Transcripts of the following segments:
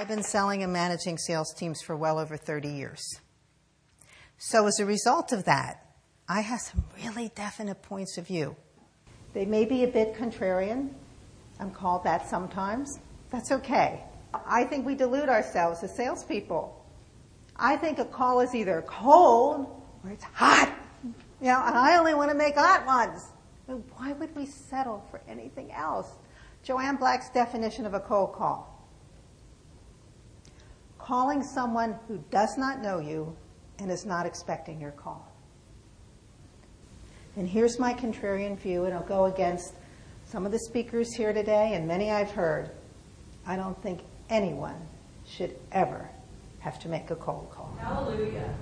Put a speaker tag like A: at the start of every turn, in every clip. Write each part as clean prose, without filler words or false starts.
A: I've been selling and managing sales teams for well over 30 years. So as a result of that, I have some really definite points of view. They may be a bit contrarian. I'm called that sometimes. That's okay. I think we delude ourselves as salespeople. I think a call is either cold or it's hot. And I only want to make hot ones. But why would we settle for anything else? Joanne Black's definition of a cold call. Calling someone who does not know you and is not expecting your call. And here's my contrarian view, and I'll go against some of the speakers here today and many I've heard. I don't think anyone should ever have to make a cold call.
B: Hallelujah.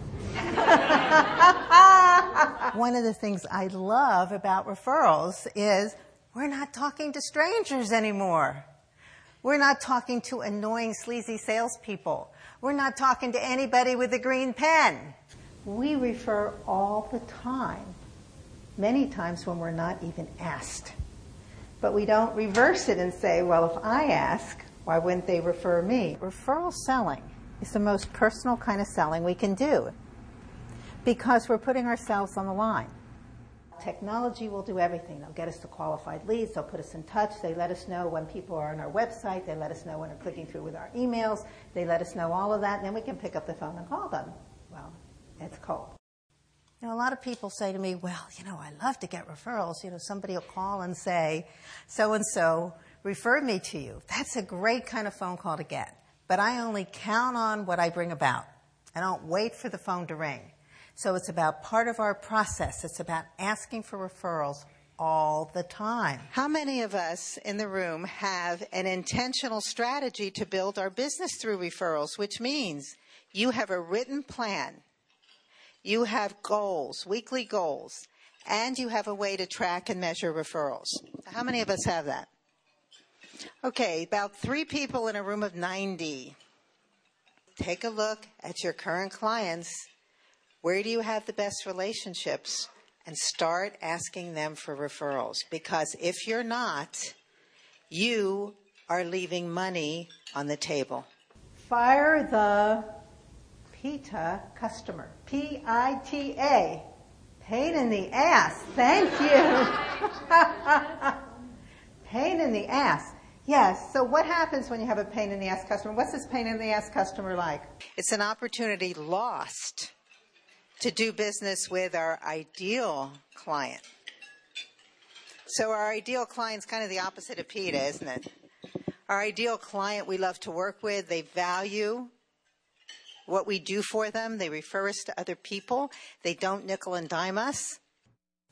A: One of the things I love about referrals is we're not talking to strangers anymore. We're not talking to annoying, sleazy salespeople. We're not talking to anybody with a green pen. We refer all the time, many times when we're not even asked. But we don't reverse it and say, well, if I ask, why wouldn't they refer me? Referral selling is the most personal kind of selling we can do because we're putting ourselves on the line. Technology will do everything. They'll get us to qualified leads. They'll put us in touch. They let us know when people are on our website. They let us know when they're clicking through with our emails. They let us know all of that, and then we can pick up the phone and call them. Well, it's cold. A lot of people say to me, well, I love to get referrals. Somebody will call and say, so-and-so referred me to you. That's a great kind of phone call to get. But I only count on what I bring about. I don't wait for the phone to ring. So it's about part of our process. It's about asking for referrals all the time. How many of us in the room have an intentional strategy to build our business through referrals, which means you have a written plan, you have goals, weekly goals, and you have a way to track and measure referrals? How many of us have that? Okay, about 3 people in a room of 90. Take a look at your current clients. Where do you have the best relationships? And start asking them for referrals. Because if you're not, you are leaving money on the table. Fire the PITA customer. P-I-T-A. Pain in the ass. Thank you. Pain in the ass. Yes, so what happens when you have a pain in the ass customer? What's this pain in the ass customer like? It's an opportunity lost to do business with our ideal client. So our ideal client's kind of the opposite of PITA, isn't it? Our ideal client we love to work with. They value what we do for them. They refer us to other people. They don't nickel and dime us.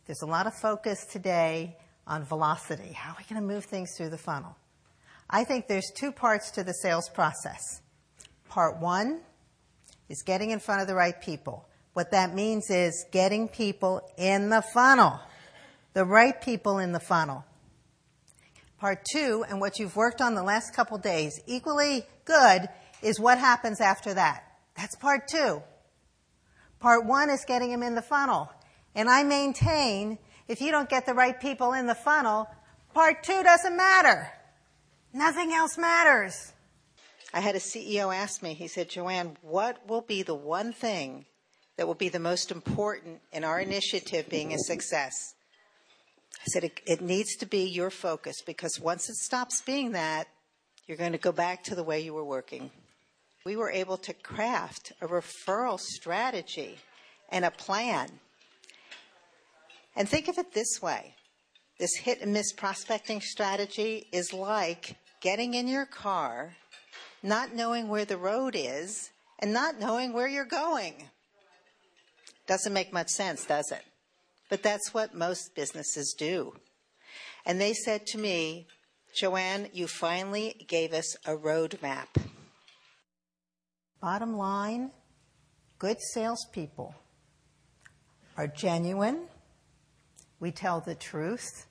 A: There's a lot of focus today on velocity. How are we going to move things through the funnel? I think there's 2 parts to the sales process. Part 1 is getting in front of the right people. What that means is getting people in the funnel, the right people in the funnel. Part 2, and what you've worked on the last couple days, equally good, is what happens after that. That's part 2. Part 1 is getting them in the funnel. And I maintain, if you don't get the right people in the funnel, part 2 doesn't matter. Nothing else matters. I had a CEO ask me, he said, Joanne, what will be the one thing that will be the most important in our initiative being a success? I said, it needs to be your focus, because once it stops being that, you're going to go back to the way you were working. We were able to craft a referral strategy and a plan. And think of it this way. This hit and miss prospecting strategy is like getting in your car, not knowing where the road is, and not knowing where you're going. Doesn't make much sense, does it? But that's what most businesses do. And they said to me, Joanne, you finally gave us a roadmap. Bottom line, good salespeople are genuine. We tell the truth.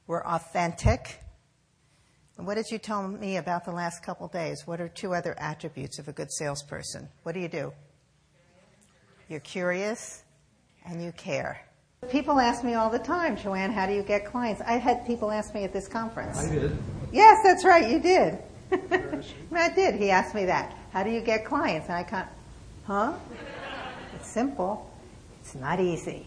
A: We're authentic. And what did you tell me about the last couple days? What are 2 other attributes of a good salesperson? What do? You're curious and you care. People ask me all the time, Joanne, how do you get clients? I've had people ask me at this conference.
C: I did.
A: Yes, that's right, you did. I did. He asked me that. How do you get clients? And I can't, huh? It's simple. It's not easy.